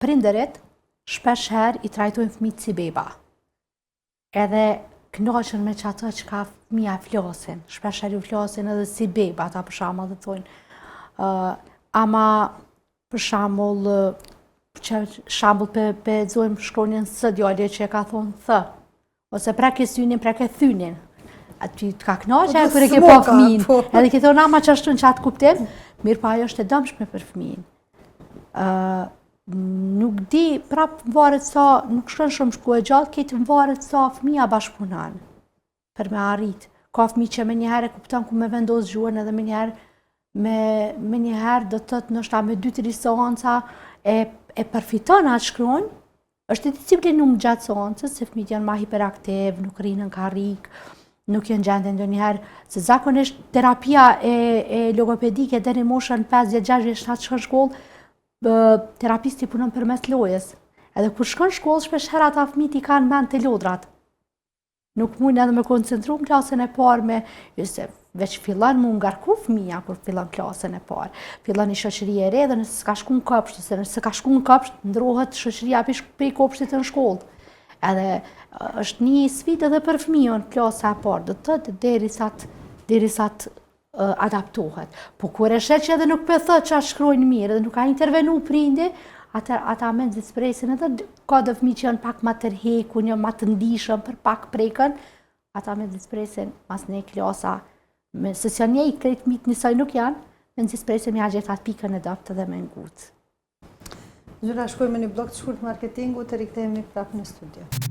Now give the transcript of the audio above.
prindërit shpesh herë i trajtojnë fëmijët si beba. Edhe kënaqen me çato që ka fëmija flasin. Shpesh herë ju flasin edhe si beba, ata për shembull dhe thonë. Ama për shembull pe zojmë shkronjën S djalë që e ka thonë th. Ose preke synin, preke thynin. Aty të ka knaqe kur e ke pa fëmin. Edhe ke thonë ama çashtu në çat kuptim, mirë pa ajo është e dëmshme për fëmin. Nuk di, prap varet sa, nuk shkon shumë shku e gjatë, këtë varet sa fëmija bashkëpunan për me arrit. Ka fëmijë që me njëherë e kupton ku me vendos gjuhën edhe me njëherë do të thotë ndoshta me 2-3 seanca e përfiton atë shkronjë. Është e disiplinum gjatë seancës, se fëmijët janë ma hiperaktiv, nuk rrinë në karrik, nuk janë gjendje ndonjëherë, se zakonisht terapia e logopedike deri moshën 5, 6, 7 shkon shkollë, terapisti punon përmes lojës. Edhe kur shkon shkollë, shpesh herë ata fëmijët i kanë mend të lodrat. Nuk mund edhe me koncentru në klasën e parë se veç fillon mu ngarku fëmija kur fillon klasën e parë. Fillon një shoqëri e re dhe nëse s'ka shku në kopsht, ose nëse ka shku në kopsht, ndrohet shoqëria prej kopshtit në shkollë. Edhe është një sfidë edhe për fëmijën klasa e parë, do të thotë derisa të adaptohet. Po kur e shet që edhe nuk pëthët që a shkrojnë mirë dhe nuk ka intervenu prindi, ata me nëzispresin edhe ka dhe fëmijë që janë pak ma tërheku, një ma të ndishëm për pak prekën, ata me nëzispresin mas një klasa, se si janë një i krejt fëmijët njësoj nuk janë, me nëzispresin me a gjithë atë pikën e doptë dhe me ngutë. Gjyra, shkojmë një blok të shkurt marketingu të rikthehemi prapë në studio.